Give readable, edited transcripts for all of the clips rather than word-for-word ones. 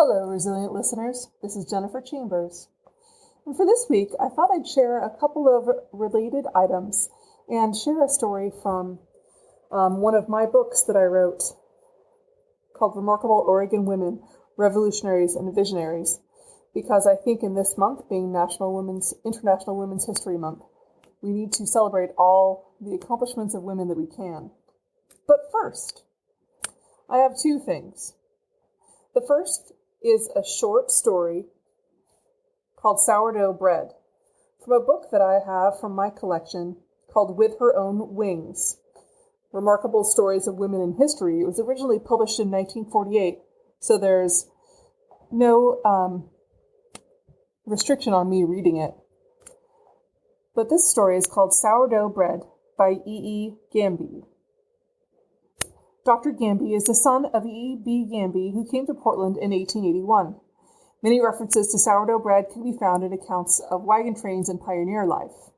Hello, resilient listeners. This is Jennifer Chambers. And for this week, I thought I'd share a couple of related items and share a story from one of my books that I wrote called Remarkable Oregon Women, Revolutionaries and Visionaries, because I think in this month, being International Women's History Month, we need to celebrate all the accomplishments of women that we can. But first, I have two things. The first is a short story called Sourdough Bread, from a book that I have from my collection called With Her Own Wings, Remarkable Stories of Women in History. It was originally published in 1948, so there's no restriction on me reading it. But this story is called Sourdough Bread by E. Gamby. Dr. Gamby is the son of E.B. Gamby, who came to Portland in 1881. Many references to sourdough bread can be found in accounts of wagon trains and pioneer life.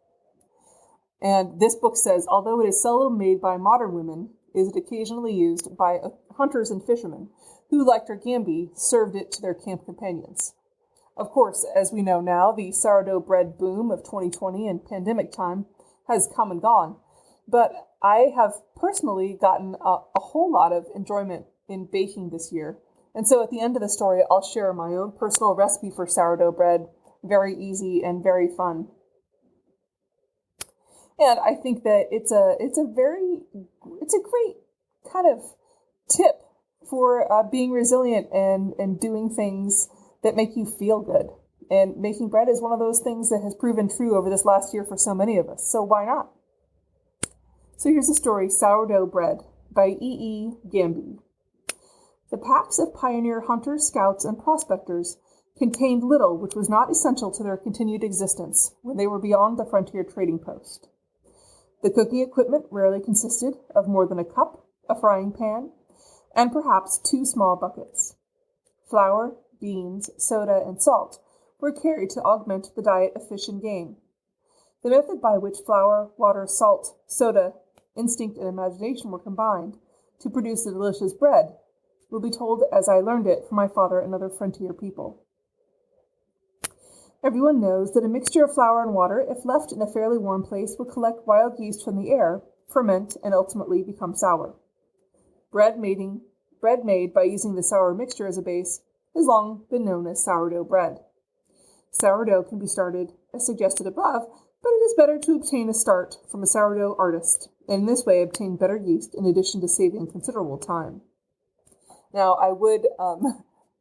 And this book says, although it is seldom made by modern women, is it occasionally used by hunters and fishermen, who, like Dr. Gamby, served it to their camp companions. Of course, as we know now, the sourdough bread boom of 2020 and pandemic time has come and gone. But I have personally gotten a whole lot of enjoyment in baking this year. And so at the end of the story, I'll share my own personal recipe for sourdough bread. Very easy and very fun. And I think that it's a great kind of tip for being resilient and doing things that make you feel good. And making bread is one of those things that has proven true over this last year for so many of us. So why not? So here's the story, Sourdough Bread, by E. Gamby. The packs of pioneer hunters, scouts, and prospectors contained little which was not essential to their continued existence when they were beyond the frontier trading post. The cooking equipment rarely consisted of more than a cup, a frying pan, and perhaps 2 small buckets. Flour, beans, soda, and salt were carried to augment the diet of fish and game. The method by which flour, water, salt, soda, instinct, and imagination were combined to produce the delicious bread will be told as I learned it from my father and other frontier people. Everyone knows that a mixture of flour and water, if left in a fairly warm place, will collect wild yeast from the air, ferment, and ultimately become sour. Bread made by using the sour mixture as a base has long been known as sourdough bread. Sourdough can be started, as suggested above, but it is better to obtain a start from a sourdough artist, and in this way obtain better yeast in addition to saving considerable time. Now, I would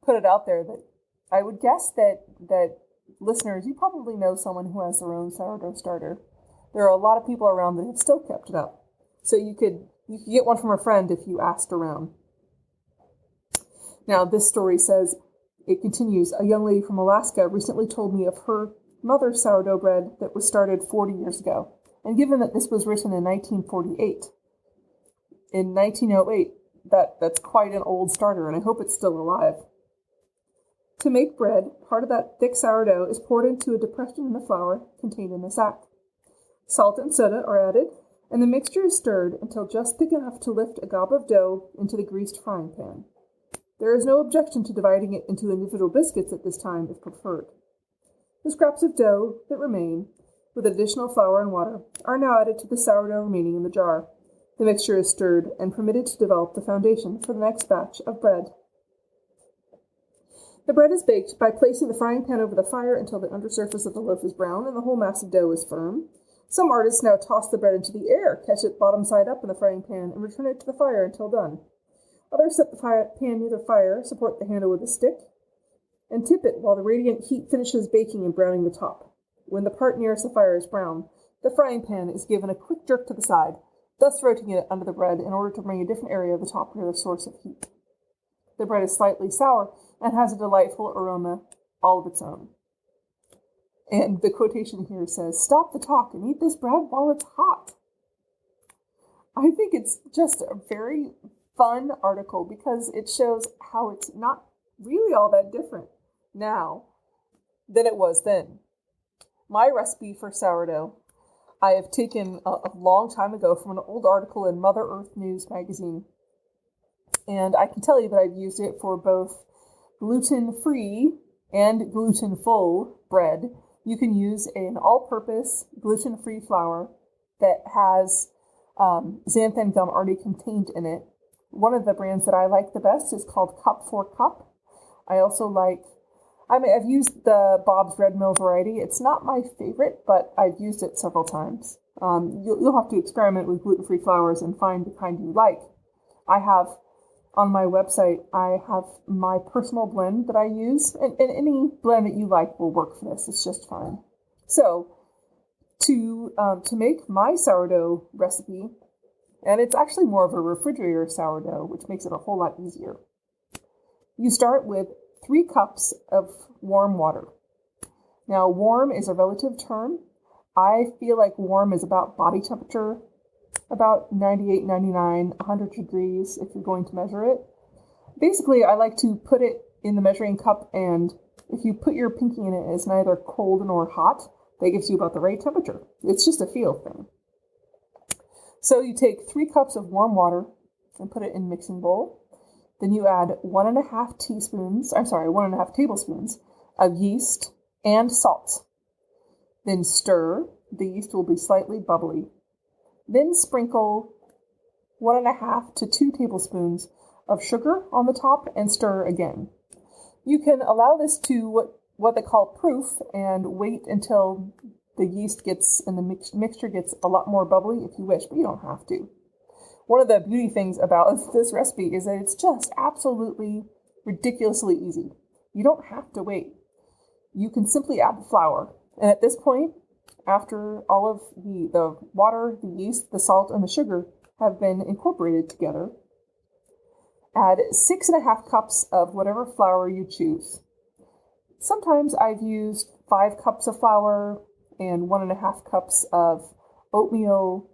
put it out there that I would guess that listeners, you probably know someone who has their own sourdough starter. There are a lot of people around that have still kept it up. So you could get one from a friend if you asked around. Now, this story says, it continues, a young lady from Alaska recently told me of her mother's sourdough bread that was started 40 years ago. And given that this was written in 1948, in 1908, that's quite an old starter, and I hope it's still alive. To make bread, part of that thick sourdough is poured into a depression in the flour contained in the sack. Salt and soda are added, and the mixture is stirred until just thick enough to lift a gob of dough into the greased frying pan. There is no objection to dividing it into individual biscuits at this time if preferred. The scraps of dough that remain, with additional flour and water, are now added to the sourdough remaining in the jar. The mixture is stirred and permitted to develop the foundation for the next batch of bread. The bread is baked by placing the frying pan over the fire until the undersurface of the loaf is brown and the whole mass of dough is firm. Some artists now toss the bread into the air, catch it bottom side up in the frying pan, and return it to the fire until done. Others set the pan near the fire, support the handle with a stick, and tip it while the radiant heat finishes baking and browning the top. When the part nearest the fire is brown, the frying pan is given a quick jerk to the side, thus rotating it under the bread in order to bring a different area of the top near the source of heat. The bread is slightly sour and has a delightful aroma all of its own. And the quotation here says, "Stop the talk and eat this bread while it's hot." I think it's just a very fun article because it shows how it's not really all that different now than it was then. My recipe for sourdough, I have taken a long time ago from an old article in Mother Earth News magazine. And I can tell you that I've used it for both gluten-free and gluten-full bread, you can use an all-purpose gluten-free flour that has xanthan gum already contained in it. One of the brands that I like the best is called Cup for Cup. I also I've used the Bob's Red Mill variety. It's not my favorite, but I've used it several times. You'll have to experiment with gluten-free flours and find the kind you like. On my website, I have my personal blend that I use, and any blend that you like will work for this. It's just fine. So, to make my sourdough recipe, and it's actually more of a refrigerator sourdough, which makes it a whole lot easier. You start with 3 cups of warm water. Now, warm is a relative term. I feel like warm is about body temperature, about 98, 99, 100 degrees if you're going to measure it. Basically, I like to put it in the measuring cup, and if you put your pinky in it, it's neither cold nor hot. That gives you about the right temperature. It's just a feel thing. So you take 3 cups of warm water and put it in a mixing bowl. Then you add 1.5 tablespoons of yeast and salt. Then stir. The yeast will be slightly bubbly. Then sprinkle 1.5 to 2 tablespoons of sugar on the top and stir again. You can allow this to what they call proof and wait until the yeast gets and the mixture gets a lot more bubbly if you wish, but you don't have to. One of the beauty things about this recipe is that it's just absolutely ridiculously easy. You don't have to wait. You can simply add the flour. And at this point, after all of the water, the yeast, the salt, and the sugar have been incorporated together, add 6.5 cups of whatever flour you choose. Sometimes I've used 5 cups of flour and 1.5 cups of oatmeal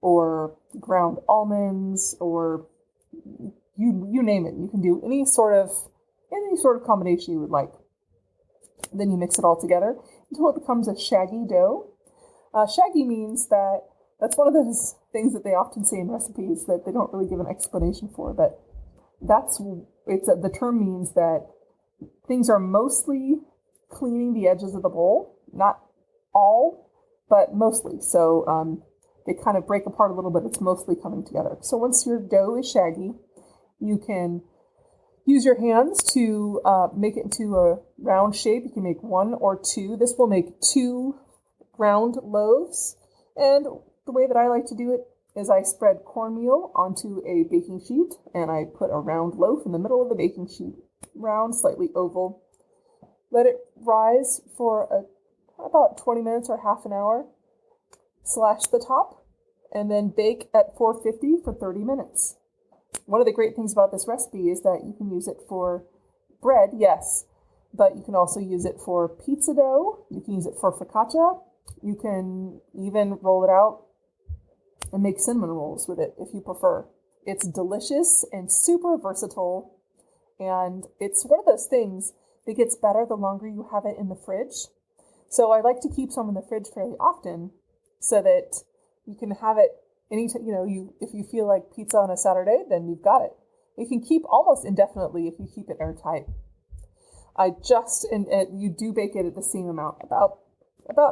or ground almonds, or you name it. You can do any sort of combination you would like. Then you mix it all together until it becomes a shaggy dough. Shaggy means that's one of those things that they often say in recipes that they don't really give an explanation for, but the term means that things are mostly cleaning the edges of the bowl, not all, but mostly. So they kind of break apart a little bit. It's mostly coming together. So once your dough is shaggy, you can use your hands to make it into a round shape. You can make 1 or 2. This will make 2 round loaves. And the way that I like to do it is I spread cornmeal onto a baking sheet, and I put a round loaf in the middle of the baking sheet, round, slightly oval. Let it rise for about 20 minutes or half an hour. Slash the top, and then bake at 450 for 30 minutes. One of the great things about this recipe is that you can use it for bread, yes, but you can also use it for pizza dough. You can use it for focaccia. You can even roll it out and make cinnamon rolls with it if you prefer. It's delicious and super versatile, and it's one of those things that gets better the longer you have it in the fridge. So I like to keep some in the fridge fairly often, so that you can have it anytime. If you feel like pizza on a Saturday, then you've got it. You can keep almost indefinitely if you keep it airtight. You do bake it at the same amount, about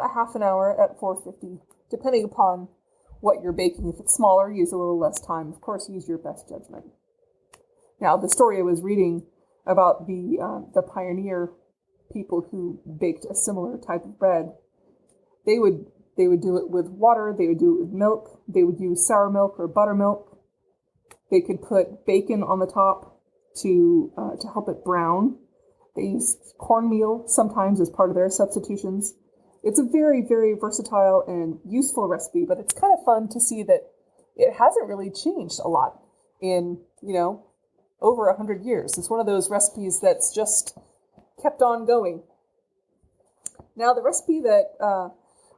a half an hour at 450, depending upon what you're baking. If it's smaller, use a little less time. Of course, use your best judgment. Now, the story I was reading about the pioneer people who baked a similar type of bread, they would do it with water, they would do it with milk, they would use sour milk or buttermilk. They could put bacon on the top to help it brown. They use cornmeal sometimes as part of their substitutions. It's a very, very versatile and useful recipe, but it's kind of fun to see that it hasn't really changed a lot in, over 100 years. It's one of those recipes that's just kept on going. Now, the recipe that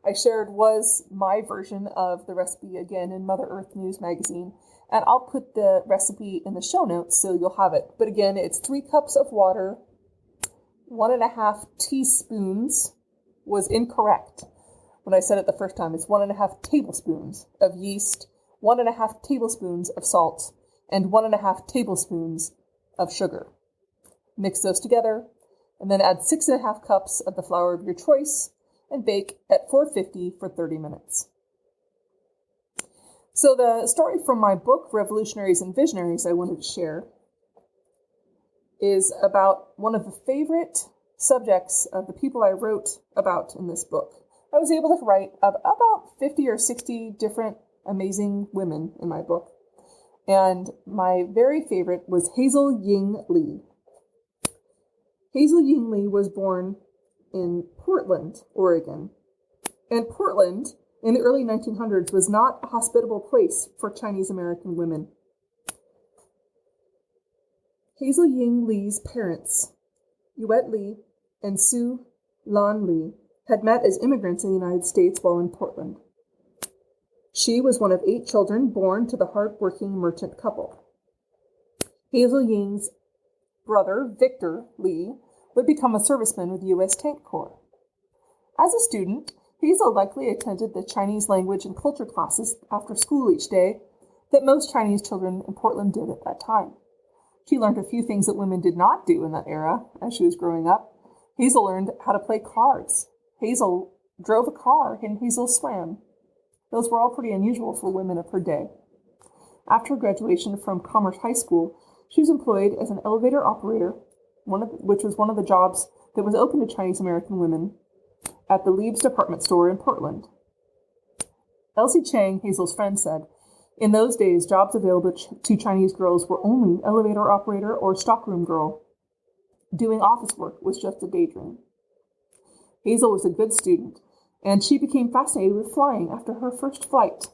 I shared was my version of the recipe again in Mother Earth News magazine, and I'll put the recipe in the show notes so you'll have it. But again, it's 3 cups of water, 1.5 teaspoons was incorrect. When I said it the first time, it's 1.5 tablespoons of yeast, 1.5 tablespoons of salt, and 1.5 tablespoons of sugar. Mix those together, and then add 6.5 cups of the flour of your choice and bake at 450 for 30 minutes. So the story from my book, Revolutionaries and Visionaries, I wanted to share is about one of the favorite subjects of the people I wrote about in this book. I was able to write about 50 or 60 different amazing women in my book. And my very favorite was Hazel Ying Lee. Hazel Ying Lee was born in Portland, Oregon. And Portland, in the early 1900s, was not a hospitable place for Chinese American women. Hazel Ying Lee's parents, Yuet Lee and Sue Lan Lee, had met as immigrants in the United States while in Portland. She was one of 8 children born to the hard-working merchant couple. Hazel Ying's brother, Victor Lee, would become a serviceman with the U.S. Tank Corps. As a student, Hazel likely attended the Chinese language and culture classes after school each day that most Chinese children in Portland did at that time. She learned a few things that women did not do in that era as she was growing up. Hazel learned how to play cards. Hazel drove a car, and Hazel swam. Those were all pretty unusual for women of her day. After graduation from Commerce High School, she was employed as an elevator operator, which was one of the jobs that was open to Chinese American women, at the Lieb's department store in Portland. Elsie Chang, Hazel's friend, said, "In those days, jobs available to Chinese girls were only elevator operator or stockroom girl. Doing office work was just a daydream." Hazel was a good student, and she became fascinated with flying after her first flight.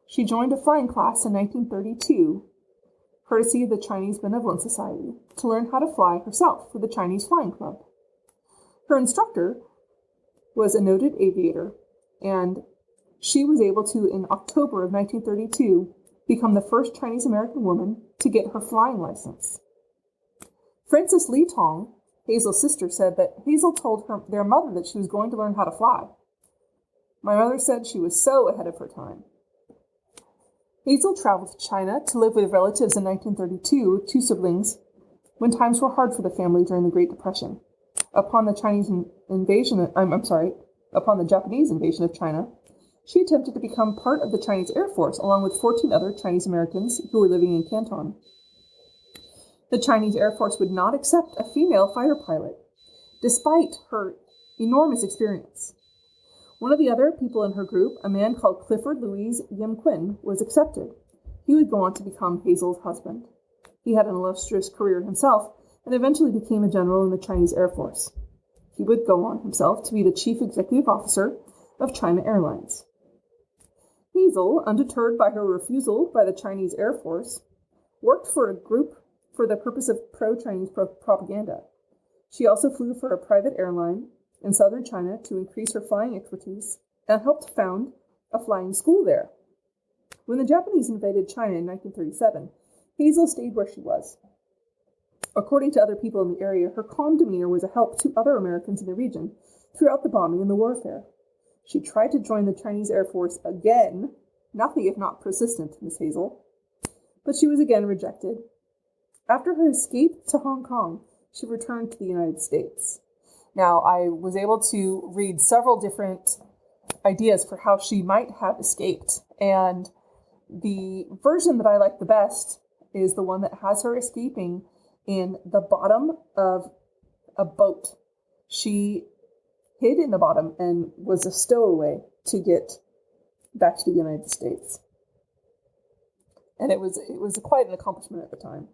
She joined a flying class in 1932, courtesy of the Chinese Benevolent Society, to learn how to fly herself for the Chinese Flying Club. Her instructor was a noted aviator, and she was able to, in October of 1932, become the first Chinese American woman to get her flying license. Frances Lee Tong, Hazel's sister, said that Hazel told their mother that she was going to learn how to fly. "My mother said she was so ahead of her time." Hazel traveled to China to live with relatives in 1932, 2 siblings, when times were hard for the family during the Great Depression. Upon the Japanese invasion of China, she attempted to become part of the Chinese Air Force along with 14 other Chinese Americans who were living in Canton. The Chinese Air Force would not accept a female fighter pilot, despite her enormous experience. One of the other people in her group, a man called Clifford Louise Yim Quinn, was accepted. He would go on to become Hazel's husband. He had an illustrious career himself and eventually became a general in the Chinese Air Force. He would go on himself to be the chief executive officer of China Airlines. Hazel, undeterred by her refusal by the Chinese Air Force, worked for a group for the purpose of pro-Chinese propaganda. She also flew for a private airline in southern China to increase her flying expertise and helped found a flying school there. When the Japanese invaded China in 1937, Hazel stayed where she was. According to other people in the area, her calm demeanor was a help to other Americans in the region throughout the bombing and the warfare. She tried to join the Chinese Air Force again, nothing if not persistent, Miss Hazel, but she was again rejected. After her escape to Hong Kong, she returned to the United States. Now, I was able to read several different ideas for how she might have escaped, and the version that I like the best is the one that has her escaping in the bottom of a boat. She hid in the bottom and was a stowaway to get back to the United States. And it was quite an accomplishment at the time.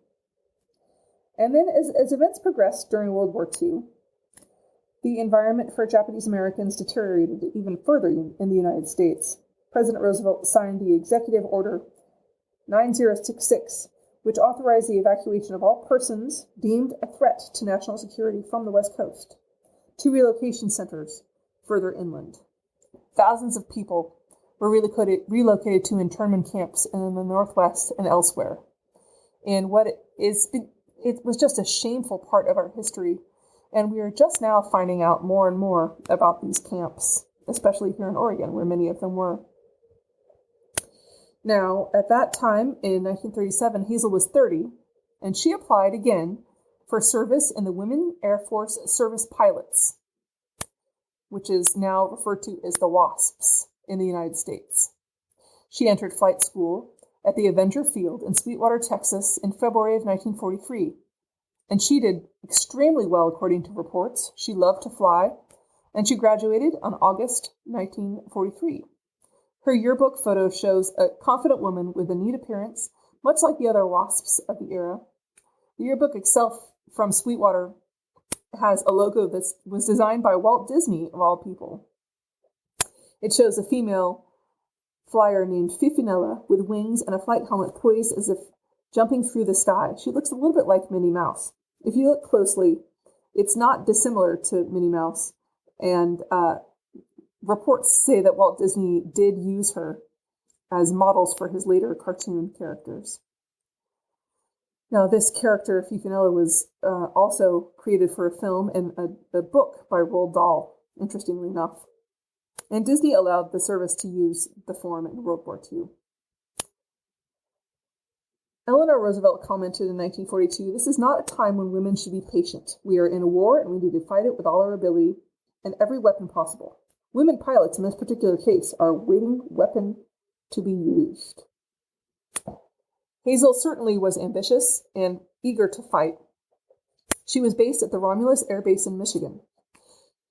And then as events progressed during World War II, the environment for Japanese Americans deteriorated even further in the United States. President Roosevelt signed the Executive Order 9066, which authorized the evacuation of all persons deemed a threat to national security from the West Coast to relocation centers further inland. Thousands of people were relocated to internment camps in the Northwest and elsewhere. And it was just a shameful part of our history, and we are just now finding out more and more about these camps, especially here in Oregon, where many of them were. Now, at that time, in 1937, Hazel was 30, and she applied again for service in the Women Air Force Service Pilots, which is now referred to as the WASPs in the United States. She entered flight school at the Avenger Field in Sweetwater, Texas in February of 1943, and she did extremely well according to reports. She loved to fly, and she graduated on August 1943. Her yearbook photo shows a confident woman with a neat appearance, much like the other WASPs of the era. The yearbook itself from Sweetwater has a logo that was designed by Walt Disney, of all people. It shows a female flyer named Fifinella with wings and a flight helmet poised as if jumping through the sky. She looks a little bit like Minnie Mouse. If you look closely, it's not dissimilar to Minnie Mouse, and reports say that Walt Disney did use her as models for his later cartoon characters. Now, this character, Fifinella, was also created for a film and a book by Roald Dahl, interestingly enough. And Disney allowed the service to use the form in World War II. Eleanor Roosevelt commented in 1942, "This is not a time when women should be patient. We are in a war and we need to fight it with all our ability and every weapon possible. Women pilots, in this particular case, are a waiting weapon to be used." Hazel certainly was ambitious and eager to fight. She was based at the Romulus Air Base in Michigan.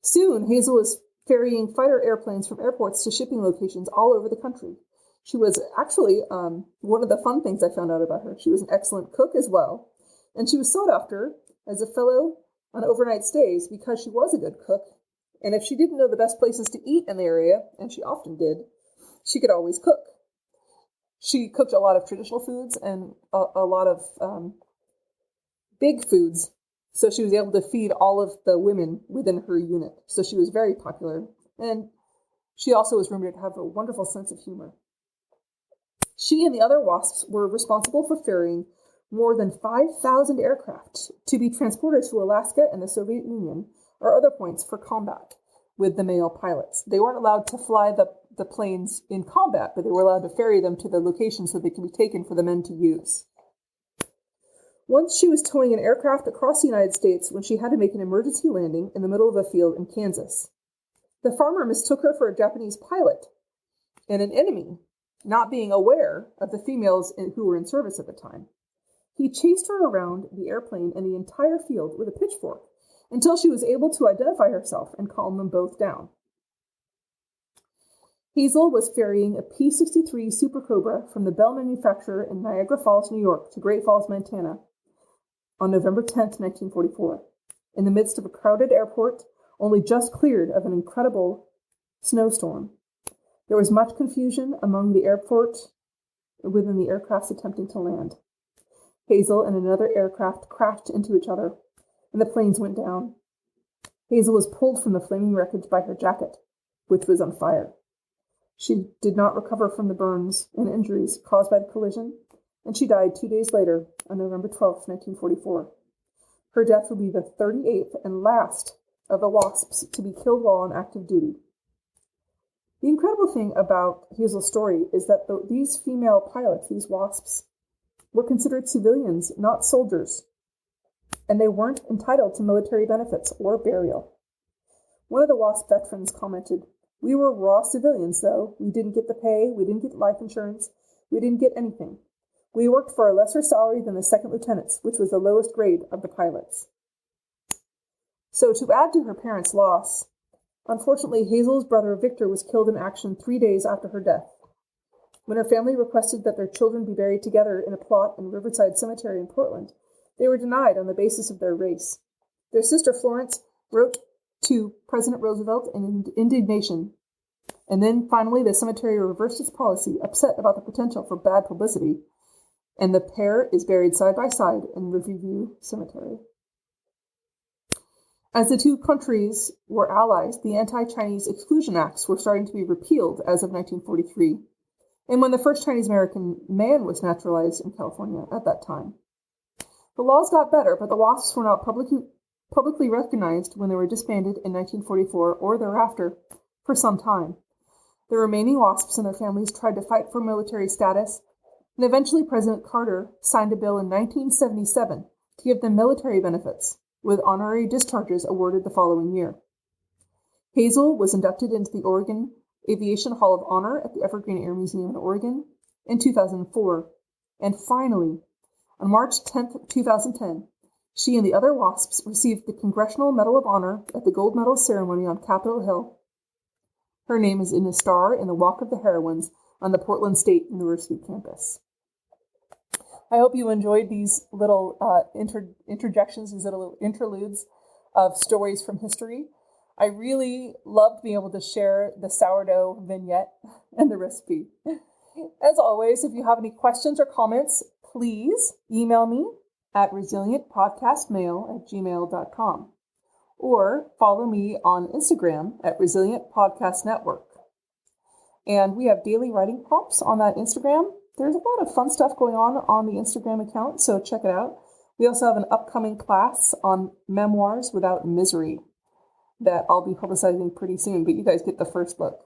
Soon, Hazel was ferrying fighter airplanes from airports to shipping locations all over the country. She was actually, one of the fun things I found out about her, she was an excellent cook as well, and she was sought after as a fellow on overnight stays because she was a good cook, and if she didn't know the best places to eat in the area, and she often did, she could always cook. She cooked a lot of traditional foods and a lot of big foods, so she was able to feed all of the women within her unit. So she was very popular, and she also was rumored to have a wonderful sense of humor. She and the other WASPs were responsible for ferrying more than 5,000 aircraft to be transported to Alaska and the Soviet Union or other points for combat with the male pilots. They weren't allowed to fly the planes in combat, but they were allowed to ferry them to the location so they could be taken for the men to use. Once she was towing an aircraft across the United States when she had to make an emergency landing in the middle of a field in Kansas. The farmer mistook her for a Japanese pilot and an enemy, not being aware of the females who were in service at the time. He chased her around the airplane and the entire field with a pitchfork until she was able to identify herself and calm them both down. Hazel was ferrying a P-63 Super Cobra from the Bell manufacturer in Niagara Falls, New York, to Great Falls, Montana, on November 10, 1944, in the midst of a crowded airport, only just cleared of an incredible snowstorm. There was much confusion among the airport within the aircrafts attempting to land. Hazel and another aircraft crashed into each other, and the planes went down. Hazel was pulled from the flaming wreckage by her jacket, which was on fire. She did not recover from the burns and injuries caused by the collision, and she died 2 days later on November 12, 1944. Her death would be the 38th and last of the WASPs to be killed while on active duty. The incredible thing about Hazel's story is that these female pilots, these WASPs, were considered civilians, not soldiers, and they weren't entitled to military benefits or burial. One of the WASP veterans commented, "We were raw civilians, though. We didn't get the pay, we didn't get life insurance, we didn't get anything. We worked for a lesser salary than the second lieutenants, which was the lowest grade of the pilots." So to add to her parents' loss, unfortunately, Hazel's brother Victor was killed in action 3 days after her death. When her family requested that their children be buried together in a plot in Riverside Cemetery in Portland, they were denied on the basis of their race. Their sister Florence wrote to President Roosevelt in indignation, and then finally the cemetery reversed its policy, upset about the potential for bad publicity, and the pair is buried side by side in Riverview Cemetery. As the two countries were allies, the anti-Chinese exclusion acts were starting to be repealed as of 1943, and when the first Chinese-American man was naturalized in California at that time. The laws got better, but the WASPs were not publicly recognized when they were disbanded in 1944 or thereafter for some time. The remaining WASPs and their families tried to fight for military status, and eventually President Carter signed a bill in 1977 to give them military benefits, with honorary discharges awarded the following year. Hazel was inducted into the Oregon Aviation Hall of Honor at the Evergreen Air Museum in Oregon in 2004. And finally, on March 10, 2010, she and the other WASPs received the Congressional Medal of Honor at the Gold Medal ceremony on Capitol Hill. Her name is in a star in the Walk of the Heroines on the Portland State University campus. I hope you enjoyed these little interjections, these little interludes of stories from history. I really loved being able to share the sourdough vignette and the recipe. As always, if you have any questions or comments, please email me at resilientpodcastmail@gmail.com or follow me on Instagram at Resilient Podcast Network. And we have daily writing prompts on that Instagram. There's a lot of fun stuff going on the Instagram account, so check it out. We also have an upcoming class on memoirs without misery that I'll be publicizing pretty soon, but you guys get the first look.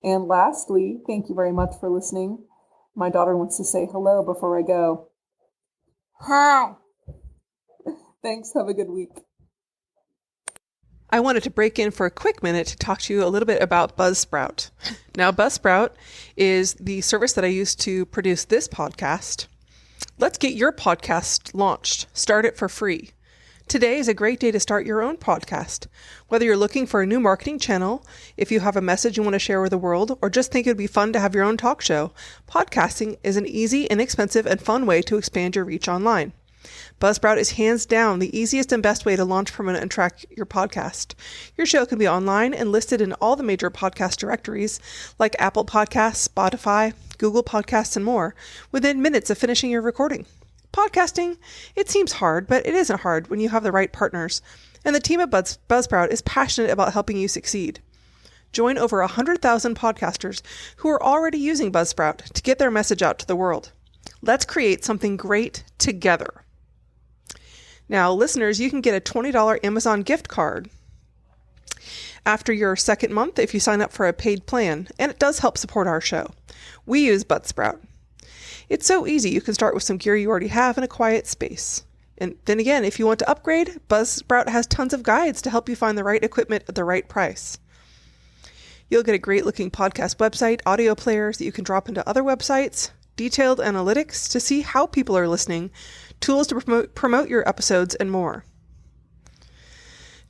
And lastly, thank you very much for listening. My daughter wants to say hello before I go. Hi. Thanks. Have a good week. I wanted to break in for a quick minute to talk to you a little bit about Buzzsprout. Now, Buzzsprout is the service that I use to produce this podcast. Let's get your podcast launched. Start it for free. Today is a great day to start your own podcast. Whether you're looking for a new marketing channel, if you have a message you want to share with the world, or just think it would be fun to have your own talk show, podcasting is an easy, inexpensive, and fun way to expand your reach online. Buzzsprout is hands down the easiest and best way to launch, promote, and track your podcast. Your show can be online and listed in all the major podcast directories like Apple Podcasts, Spotify, Google Podcasts, and more within minutes of finishing your recording. Podcasting, it seems hard, but it isn't hard when you have the right partners, and the team at Buzzsprout is passionate about helping you succeed. Join over 100,000 podcasters who are already using Buzzsprout to get their message out to the world. Let's create something great together. Now, listeners, you can get a $20 Amazon gift card after your second month if you sign up for a paid plan, and it does help support our show. We use Buzzsprout. It's so easy. You can start with some gear you already have in a quiet space. And then again, if you want to upgrade, Buzzsprout has tons of guides to help you find the right equipment at the right price. You'll get a great-looking podcast website, audio players that you can drop into other websites, detailed analytics to see how people are listening, tools to promote your episodes, and more.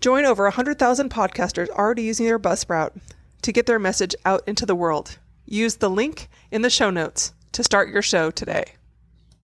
Join over 100,000 podcasters already using their Buzzsprout to get their message out into the world. Use the link in the show notes to start your show today.